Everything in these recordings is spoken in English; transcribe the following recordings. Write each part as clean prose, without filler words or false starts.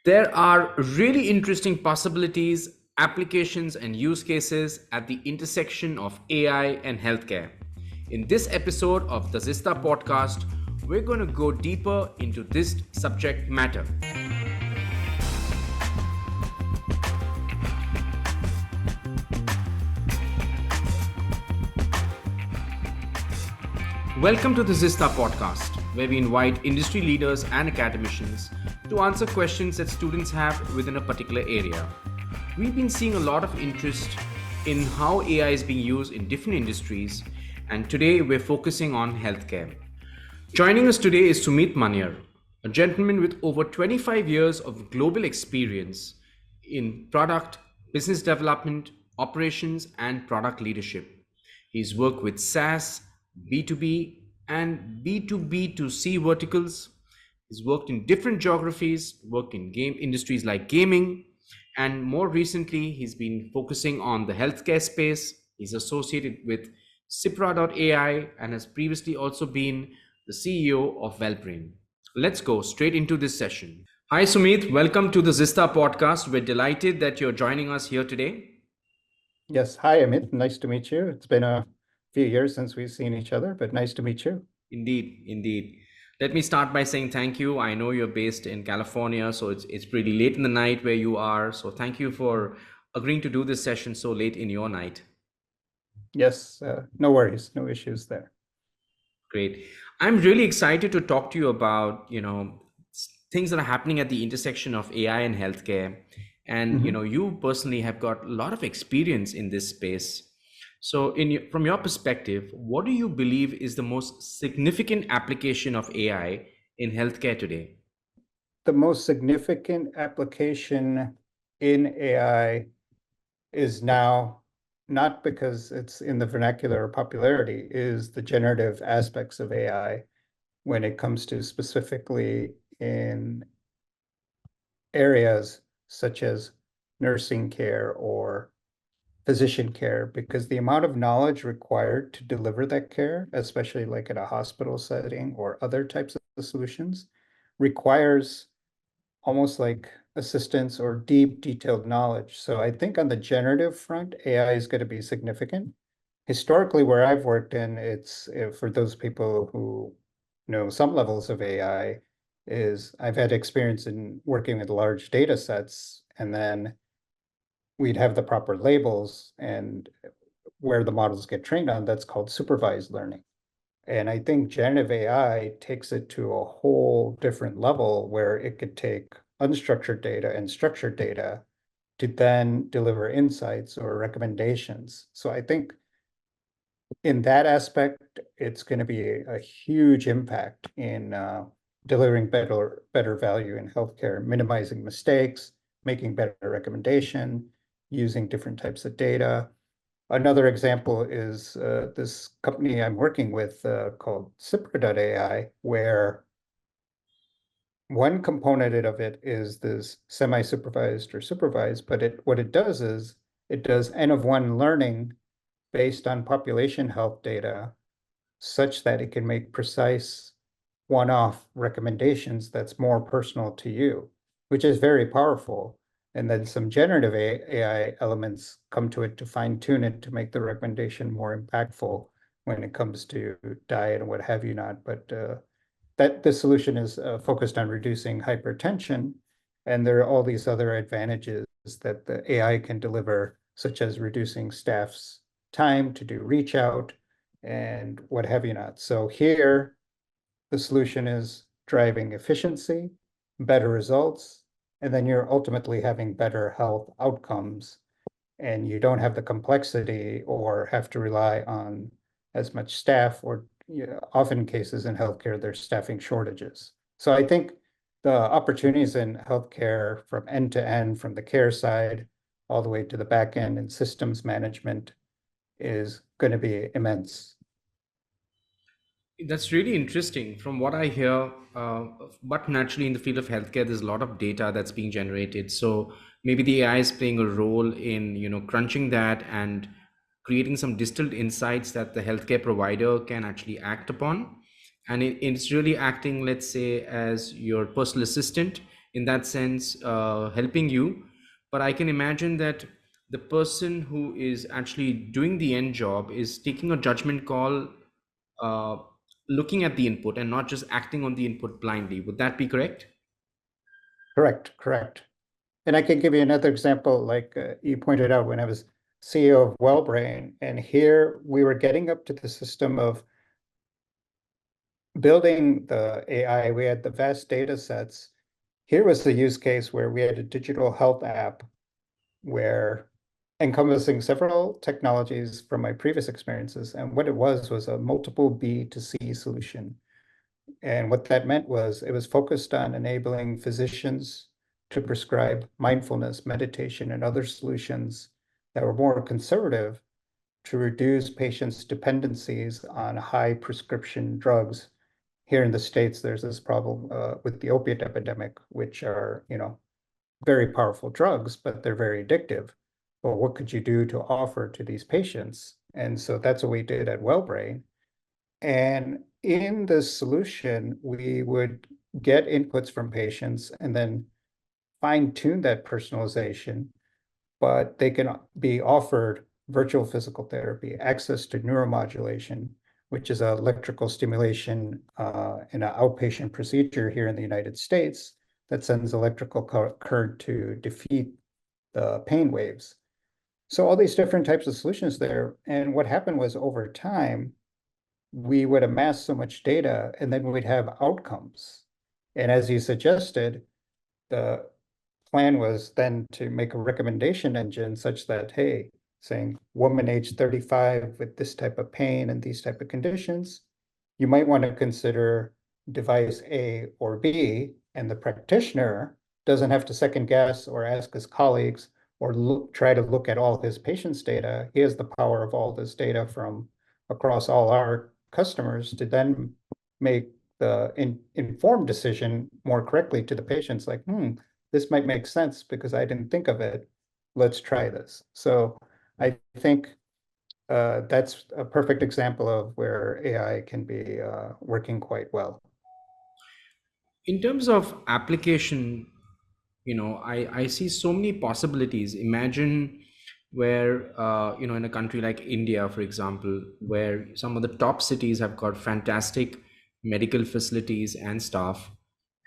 There are really interesting possibilities, applications, and use cases at the intersection of AI and healthcare. In this episode of the Zista Podcast, we're going to go deeper into this subject matter. Welcome to the Zista Podcast, where we invite industry leaders and academicians to answer questions that students have within a particular area. We've been seeing a lot of interest in how AI is being used in different industries, and today we're focusing on healthcare. Joining us today is Sumeet Maniar, a gentleman with over 25 years of global experience in product, business development, operations, and product leadership. He's worked with SaaS, B2B, and B2B2C verticals. He's worked in different geographies, worked in game industries like gaming, and more recently, he's been focusing on the healthcare space. He's associated with CIPRA.ai and has previously also been the CEO of WellBrain. Let's go straight into this session. Hi, Sumeet. Welcome to the Zista Podcast. We're delighted that you're joining us here today. Yes. Hi, Amit. Nice to meet you. It's been a few years since we've seen each other, but nice to meet you. Indeed. Let me start by saying thank you. I know you're based in California, so it's pretty late in the night where you are. So thank you for agreeing to do this session so late in your night. Yes, no worries, no issues there. Great. I'm really excited to talk to you about, things that are happening at the intersection of AI and healthcare. And, you personally have got a lot of experience in this space. So from your perspective, what do you believe is the most significant application of AI in healthcare today? The most significant application in AI is now, not because it's in the vernacular or popularity, is the generative aspects of AI when it comes to specifically in areas such as nursing care or physician care, because the amount of knowledge required to deliver that care, especially like at a hospital setting or other types of solutions, requires almost like assistance or deep, detailed knowledge. So I think on the generative front, AI is going to be significant. Historically, where I've worked in, it's for those people who know some levels of AI, is I've had experience in working with large data sets, and then we'd have the proper labels and where the models get trained on, that's called supervised learning. And I think generative AI takes it to a whole different level where it could take unstructured data and structured data to then deliver insights or recommendations. So I think in that aspect, it's going to be a huge impact in delivering better value in healthcare, minimizing mistakes, making better recommendation, using different types of data. Another example is this company I'm working with called CIPRA.ai, where one component of it is this semi-supervised or supervised, but what it does is it does N of one learning based on population health data such that it can make precise one-off recommendations that's more personal to you, which is very powerful. And then some generative AI elements come to it to fine tune it to make the recommendation more impactful when it comes to diet and what have you not. But that the solution is focused on reducing hypertension. And there are all these other advantages that the AI can deliver, such as reducing staff's time to do reach out and what have you not. So here, the solution is driving efficiency, better results, and then you're ultimately having better health outcomes, and you don't have the complexity or have to rely on as much staff, or often cases in healthcare, there's staffing shortages. So I think the opportunities in healthcare from end to end, from the care side all the way to the back end and systems management, is going to be immense. That's really interesting. From what I hear, but naturally in the field of healthcare, there's a lot of data that's being generated. So maybe the AI is playing a role in, crunching that and creating some distilled insights that the healthcare provider can actually act upon. And it's really acting, let's say, as your personal assistant in that sense, helping you. But I can imagine that the person who is actually doing the end job is taking a judgment call, uh, looking at the input and not just acting on the input blindly. Would that be correct? Correct, correct. And I can give you another example, like you pointed out when I was CEO of WellBrain, and here we were getting up to the system of building the AI. We had the vast data sets. Here was the use case where we had a digital health app where encompassing several technologies from my previous experiences. And what it was a multiple B to C solution. And what that meant was it was focused on enabling physicians to prescribe mindfulness, meditation, and other solutions that were more conservative to reduce patients' dependencies on high prescription drugs. Here in the States, there's this problem with the opiate epidemic, which are, very powerful drugs, but they're very addictive. Well, what could you do to offer to these patients? And so that's what we did at WellBrain. And in this solution, we would get inputs from patients and then fine tune that personalization, but they can be offered virtual physical therapy, access to neuromodulation, which is electrical stimulation in an outpatient procedure here in the United States that sends electrical current to defeat the pain waves. So all these different types of solutions there. And what happened was over time, we would amass so much data and then we'd have outcomes. And as you suggested, the plan was then to make a recommendation engine such that, hey, saying woman age 35 with this type of pain and these type of conditions, you might want to consider device A or B, and the practitioner doesn't have to second guess or ask his colleagues or try to look at all his patients' data. He has the power of all this data from across all our customers to then make the informed decision more correctly to the patients, like, this might make sense because I didn't think of it. Let's try this. So I think that's a perfect example of where AI can be working quite well. In terms of application, I see so many possibilities. Imagine where, in a country like India, for example, where some of the top cities have got fantastic medical facilities and staff,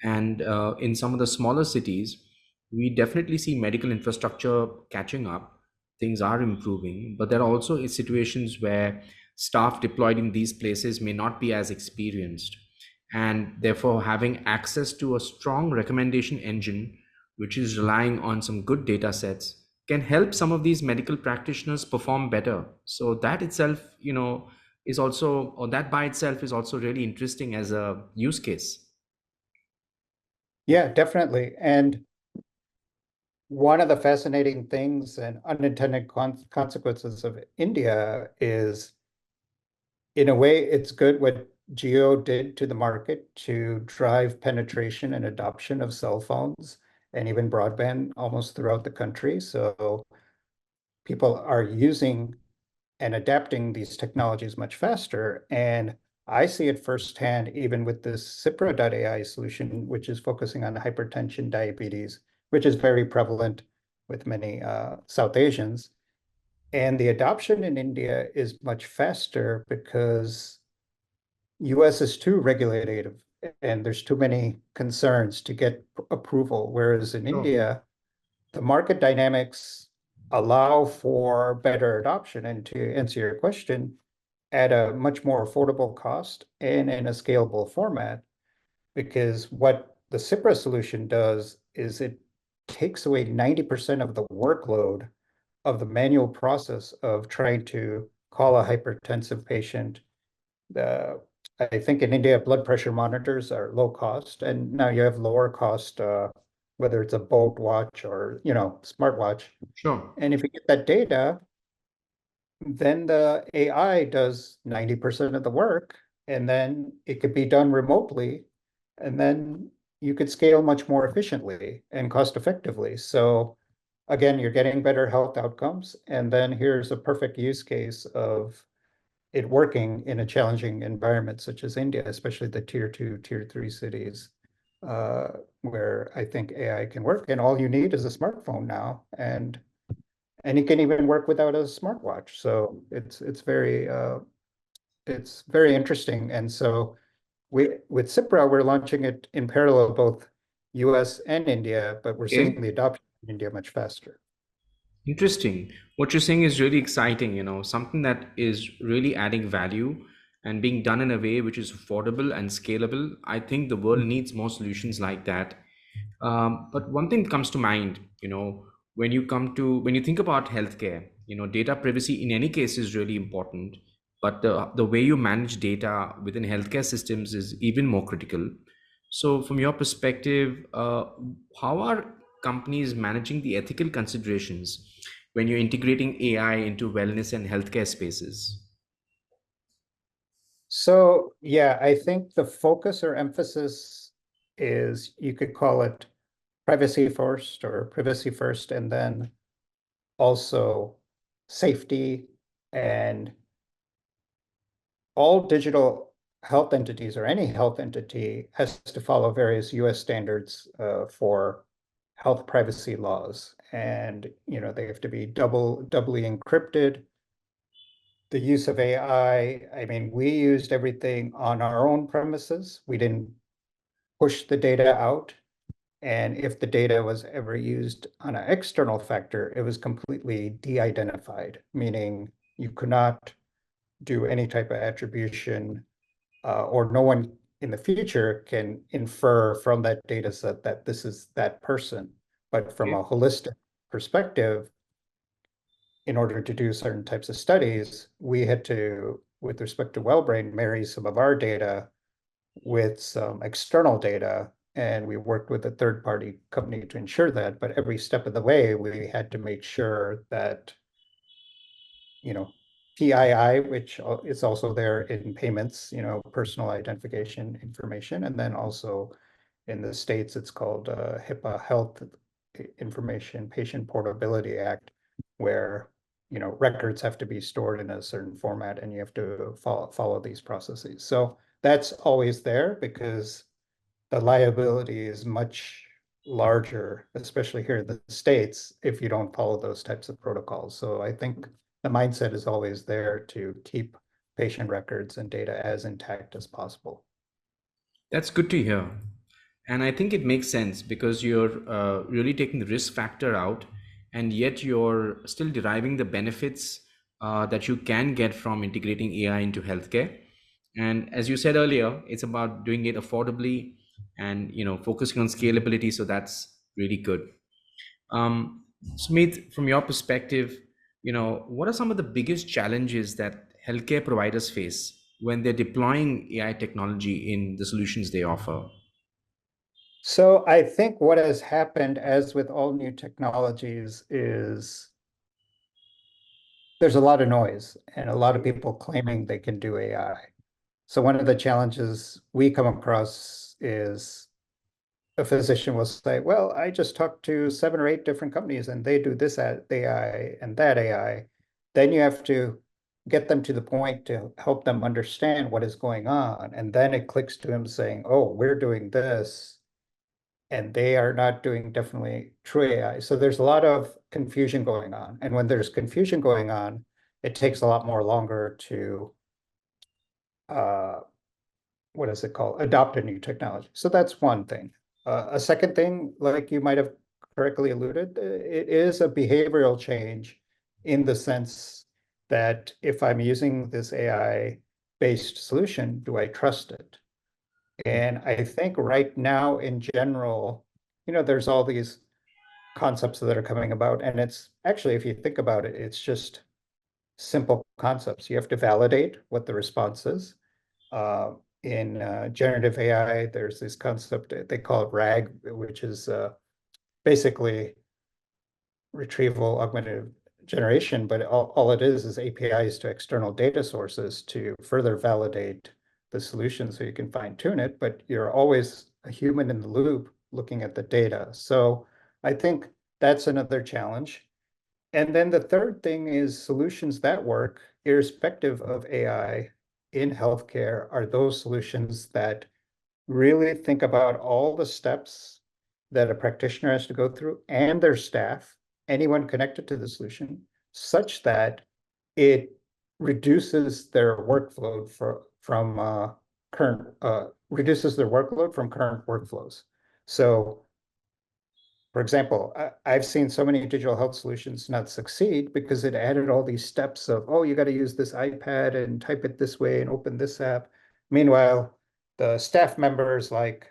and in some of the smaller cities, we definitely see medical infrastructure catching up. Things are improving, but there are also situations where staff deployed in these places may not be as experienced, and therefore having access to a strong recommendation engine which is relying on some good data sets can help some of these medical practitioners perform better. So that itself, is also, or that by itself is also really interesting as a use case. Yeah, definitely. And one of the fascinating things and unintended consequences of India is, in a way, it's good what Geo did to the market to drive penetration and adoption of cell phones and even broadband almost throughout the country. So people are using and adapting these technologies much faster. And I see it firsthand, even with this CIPRA.ai solution, which is focusing on hypertension, diabetes, which is very prevalent with many South Asians. And the adoption in India is much faster because US is too regulative and there's too many concerns to get approval. Whereas in Sure. India, the market dynamics allow for better adoption. And to answer your question, at a much more affordable cost and in a scalable format, because what the CIPRA solution does is it takes away 90% of the workload of the manual process of trying to call a hypertensive patient. The I think in India, blood pressure monitors are low cost, and now you have lower cost, whether it's a Bolt watch or smartwatch. Sure. And if you get that data, then the AI does 90% of the work, and then it could be done remotely, and then you could scale much more efficiently and cost effectively. So again, you're getting better health outcomes. And then here's a perfect use case of it working in a challenging environment such as India, especially the tier 2, tier 3 cities. where I think AI can work, and all you need is a smartphone now, and it can even work without a smartwatch. So it's very interesting. And so with CIPRA, we're launching it in parallel, both US and India, but we're seeing Okay. the adoption in India much faster. Interesting. What you're saying is really exciting, something that is really adding value and being done in a way which is affordable and scalable. I think the world needs more solutions like that. But one thing comes to mind, when you think about healthcare, data privacy in any case is really important, but the way you manage data within healthcare systems is even more critical. So, from your perspective, how are companies managing the ethical considerations when you're integrating AI into wellness and healthcare spaces? So yeah, I think the focus or emphasis is, you could call it privacy first, and then also safety. And all digital health entities, or any health entity, has to follow various US standards for health privacy laws. And they have to be doubly encrypted. The use of AI, I mean, we used everything on our own premises. We didn't push the data out. And if the data was ever used on an external factor, it was completely de-identified, meaning you could not do any type of attribution, or no one in the future can infer from that data set that this is that person. But from Okay. a holistic perspective, in order to do certain types of studies, we had to, with respect to WellBrain, marry some of our data with some external data. And we worked with a third party company to ensure that. But every step of the way, we had to make sure that, you know, PII, which is also there in payments, personal identification information. And then also in the States, it's called HIPAA, Health Information Patient Portability Act, where records have to be stored in a certain format, and you have to follow these processes. So that's always there, because the liability is much larger, especially here in the States, if you don't follow those types of protocols. So I think the mindset is always there to keep patient records and data as intact as possible. That's good to hear. And I think it makes sense because you're really taking the risk factor out, and yet you're still deriving the benefits that you can get from integrating AI into healthcare. And as you said earlier, it's about doing it affordably and focusing on scalability. So that's really good. Sumit, from your perspective, what are some of the biggest challenges that healthcare providers face when they're deploying AI technology in the solutions they offer? So I think what has happened, as with all new technologies, is there's a lot of noise and a lot of people claiming they can do AI. So one of the challenges we come across is, a physician will say, well, I just talked to 7 or 8 different companies and they do this AI and that AI. Then you have to get them to the point to help them understand what is going on. And then it clicks to him saying, oh, we're doing this, and they are not doing definitely true AI. So there's a lot of confusion going on. And when there's confusion going on, it takes a lot more longer to uh, what is it called? Adopt a new technology. So that's one thing. A second thing, like you might have correctly alluded, it is a behavioral change, in the sense that if I'm using this AI-based solution, do I trust it? And I think right now, in general, there's all these concepts that are coming about. And it's actually, if you think about it, it's just simple concepts. You have to validate what the response is. Uh, in generative AI, there's this concept, they call it RAG, which is basically retrieval augmented generation, but all it is APIs to external data sources to further validate the solution so you can fine tune it, but you're always a human in the loop looking at the data. So I think that's another challenge. And then the third thing is, solutions that work, irrespective of AI, in healthcare, are those solutions that really think about all the steps that a practitioner has to go through and their staff, anyone connected to the solution, such that it reduces their workload from current reduces their workload from current workflows. So, for example, I've seen so many digital health solutions not succeed because it added all these steps of, oh, you got to use this iPad and type it this way and open this app. Meanwhile, the staff members like,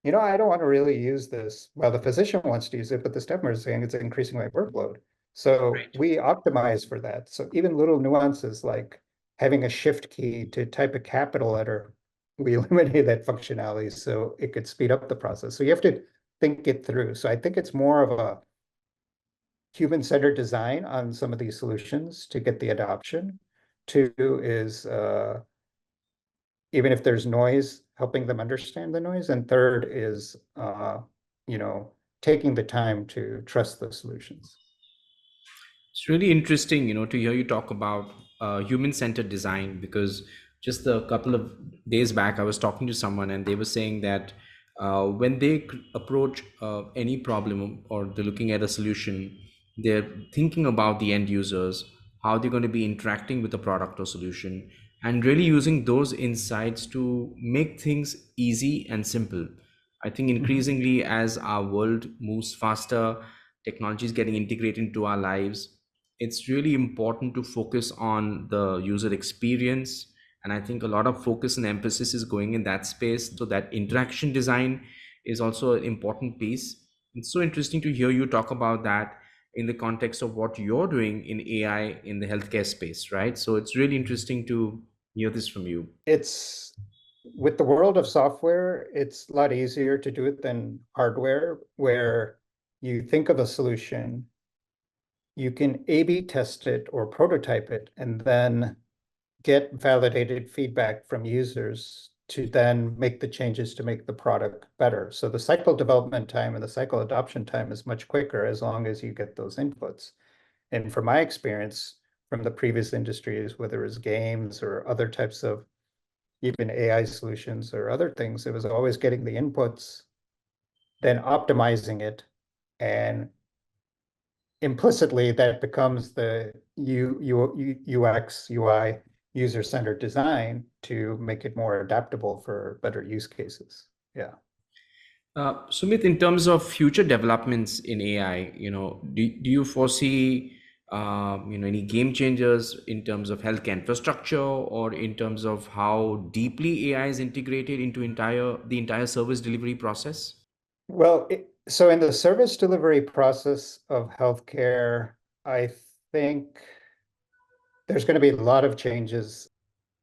I don't want to really use this. Well, the physician wants to use it, but the staff member is saying it's increasing my workload. So Right. we optimize for that. So even little nuances like having a shift key to type a capital letter, we eliminated that functionality so it could speed up the process. So you have to think it through. So I think it's more of a human-centered design on some of these solutions to get the adoption. Two is even if there's noise, helping them understand the noise. And third is, you know, taking the time to trust the solutions. It's really interesting, to hear you talk about human-centered design, because just a couple of days back, I was talking to someone and they were saying that when they approach any problem or they're looking at a solution, they're thinking about the end users, how they're going to be interacting with the product or solution, and really using those insights to make things easy and simple. I think Mhm. increasingly as our world moves faster, technology is getting integrated into our lives, it's really important to focus on the user experience. And I think a lot of focus and emphasis is going in that space, so that interaction design is also an important piece. It's so interesting to hear you talk about that in the context of what you're doing in AI in the healthcare space, right? So it's really interesting to hear this from you. It's with the world of software, it's a lot easier to do it than hardware, where you think of a solution, you can A/B test it or prototype it, and then get validated feedback from users to then make the changes to make the product better. So the cycle development time and the cycle adoption time is much quicker as long as you get those inputs. And from my experience from the previous industries, whether it's games or other types of even AI solutions or other things, it was always getting the inputs, then optimizing it, and implicitly that becomes the UX, UI, user-centered design to make it more adaptable for better use cases. Yeah. Sumit, in terms of future developments in AI, do you foresee, any game changers in terms of healthcare infrastructure or in terms of how deeply AI is integrated into the entire service delivery process? Well, so in the service delivery process of healthcare, I think there's going to be a lot of changes.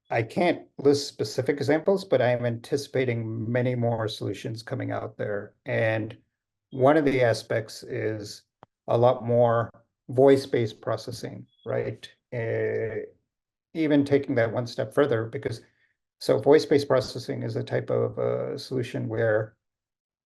I can't list specific examples, but I am anticipating many more solutions coming out there. And one of the aspects is a lot more voice-based processing, right? Even taking that one step further, because so voice-based processing is a type of solution where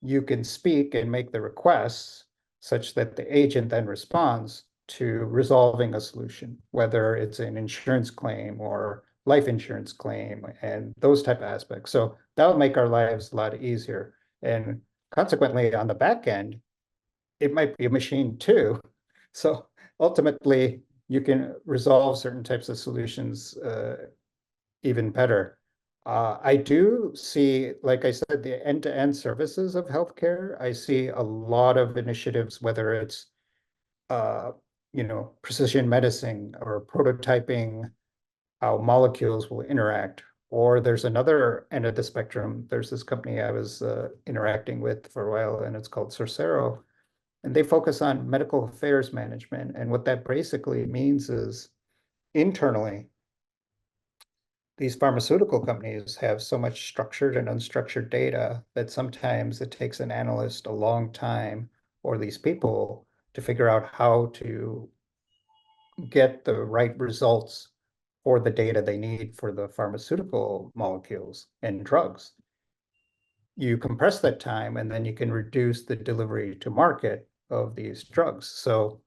you can speak and make the requests such that the agent then responds to resolving a solution, whether it's an insurance claim or life insurance claim and those type of aspects. So that'll make our lives a lot easier. And consequently, on the back end, it might be a machine too. So ultimately, you can resolve certain types of solutions even better. I do see, like I said, the end-to-end services of healthcare. I see a lot of initiatives, whether it's uh, precision medicine or prototyping how molecules will interact. Or there's another end of the spectrum. There's this company I was interacting with for a while, and it's called Sorcero, and they focus on medical affairs management. And what that basically means is internally, these pharmaceutical companies have so much structured and unstructured data that sometimes it takes an analyst a long time or these people to figure out how to get the right results for the data they need for the pharmaceutical molecules and drugs. You compress that time and then you can reduce the delivery to market of these drugs. So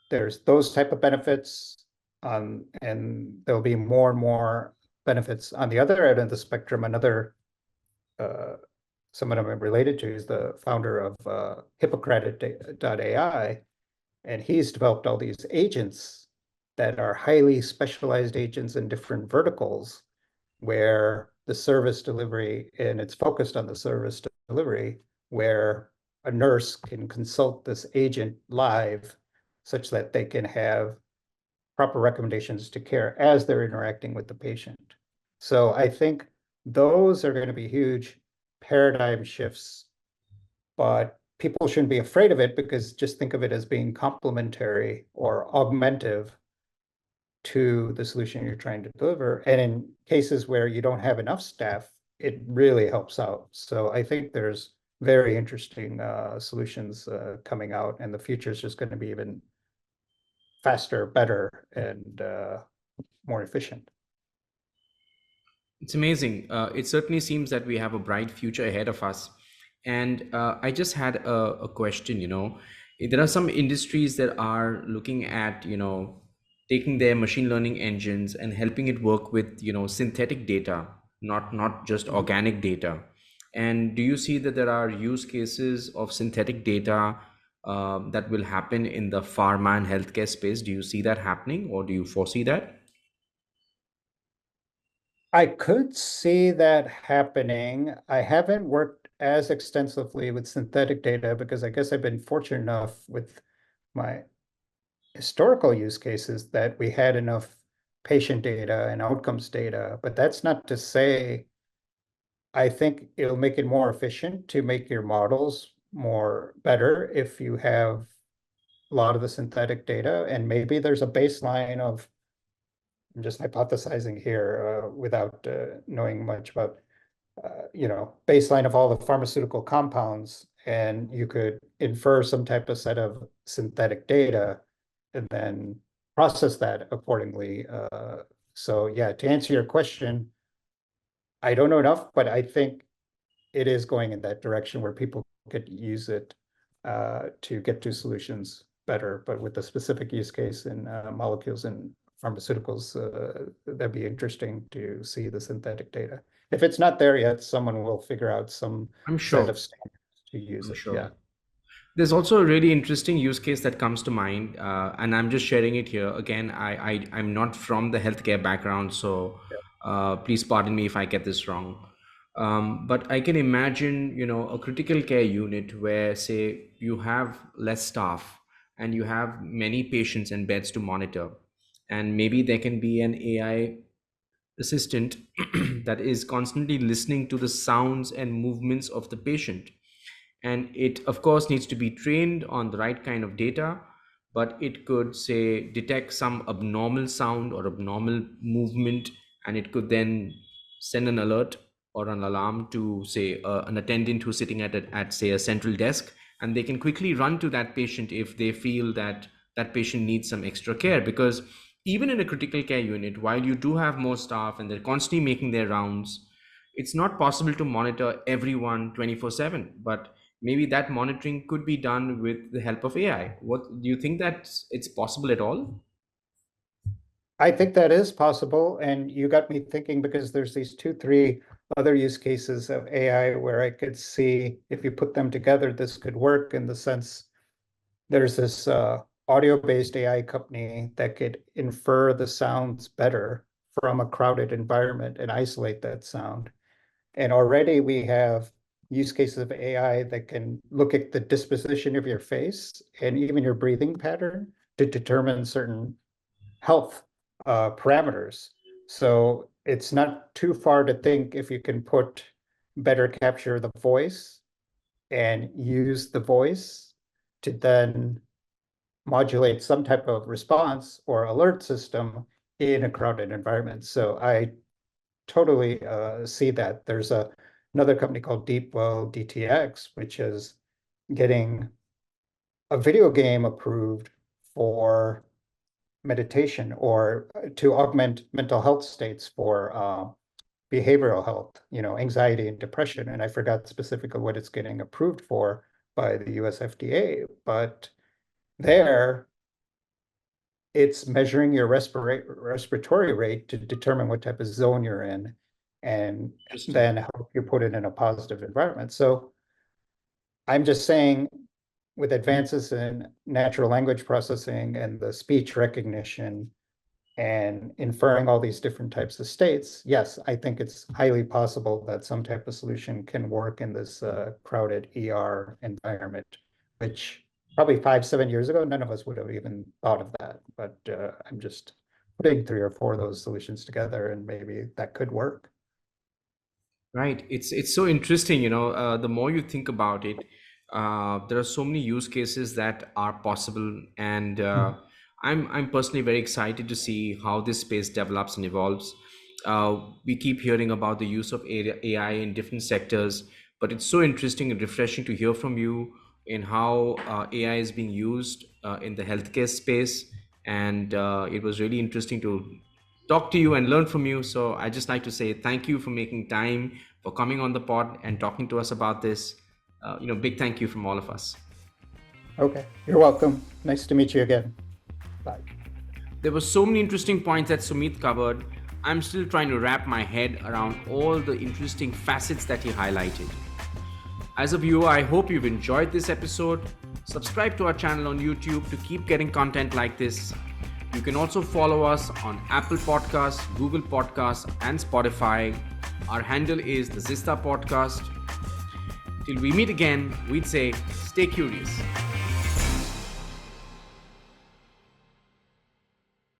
there's those type of benefits, and there'll be more and more benefits on the other end of the spectrum. Another someone I'm related to is the founder of Hippocratic.ai, and he's developed all these agents that are highly specialized agents in different verticals where the service delivery, and it's focused on the service delivery, where a nurse can consult this agent live such that they can have proper recommendations to care as they're interacting with the patient. So I think those are going to be huge paradigm shifts, but people shouldn't be afraid of it because just think of it as being complementary or augmentative to the solution you're trying to deliver. And in cases where you don't have enough staff, it really helps out. So I think there's very interesting solutions coming out, and the future is just going to be even faster, better, and more efficient. It's amazing. It certainly seems that we have a bright future ahead of us. And I just had a question, there are some industries that are looking at, taking their machine learning engines and helping it work with, synthetic data, not just organic data. And do you see that there are use cases of synthetic data that will happen in the pharma and healthcare space? Do you see that happening, or do you foresee that? I could see that happening. I haven't worked as extensively with synthetic data because I guess I've been fortunate enough with my historical use cases that we had enough patient data and outcomes data. But that's not to say I think it'll make it more efficient to make your models more better if you have a lot of the synthetic data. And maybe there's a baseline of, I'm just hypothesizing here without knowing much about baseline of all the pharmaceutical compounds, and you could infer some type of set of synthetic data and then process that accordingly. So yeah, to answer your question, I don't know enough, but I think it is going in that direction where people could use it to get to solutions better, but with a specific use case in molecules and pharmaceuticals, that'd be interesting to see the synthetic data. If it's not there yet, someone will figure out some I'm set sure. of standards to use I'm it. sure. Yeah. There's also a really interesting use case that comes to mind, and I'm just sharing it here. Again, I'm not from the healthcare background, so please pardon me if I get this wrong. But I can imagine, a critical care unit where, say, you have less staff and you have many patients and beds to monitor, and maybe there can be an AI assistant that is constantly listening to the sounds and movements of the patient, and it of course needs to be trained on the right kind of data, but it could, say, detect some abnormal sound or abnormal movement, and it could then send an alert or an alarm to, say, an attendant who's sitting at say a central desk, and they can quickly run to that patient if they feel that that patient needs some extra care. Because even in a critical care unit, while you do have more staff and they're constantly making their rounds, it's not possible to monitor everyone 24/7, but maybe that monitoring could be done with the help of AI. What do you think, that it's possible at all? I think that is possible. And you got me thinking because there's these two, three other use cases of AI where I could see if you put them together, this could work in the sense there's this audio-based AI company that could infer the sounds better from a crowded environment and isolate that sound. And already we have use cases of AI that can look at the disposition of your face and even your breathing pattern to determine certain health parameters. So it's not too far to think if you can better capture the voice and use the voice to then modulate some type of response or alert system in a crowded environment. So I totally see that. There's another company called Deepwell DTX, which is getting a video game approved for meditation or to augment mental health states for behavioral health, anxiety and depression. And I forgot specifically what it's getting approved for by the US FDA, but there it's measuring your respiratory rate to determine what type of zone you're in. and Interesting. then help you put it in a positive environment. So I'm just saying, with advances in natural language processing and the speech recognition and inferring all these different types of states, yes, I think it's highly possible that some type of solution can work in this crowded ER environment, which probably 5, 7 years ago, none of us would have even thought of that. But I'm just putting 3 or 4 of those solutions together, and maybe that could work. Right. It's so interesting, the more you think about it, there are so many use cases that are possible, and I'm personally very excited to see how this space develops and evolves. We keep hearing about the use of AI in different sectors, but it's so interesting and refreshing to hear from you in how AI is being used in the healthcare space, and it was really interesting to talk to you and learn from you. So I just like to say thank you for making time, for coming on the pod and talking to us about this. Big thank you from all of us. Okay, you're welcome. Nice to meet you again. Bye. There were so many interesting points that Sumeet covered. I'm still trying to wrap my head around all the interesting facets that he highlighted. As a viewer, I hope you've enjoyed this episode. Subscribe to our channel on YouTube to keep getting content like this. You can also follow us on Apple Podcasts, Google Podcasts, and Spotify. Our handle is the Zista Podcast. Till we meet again, we'd say stay curious.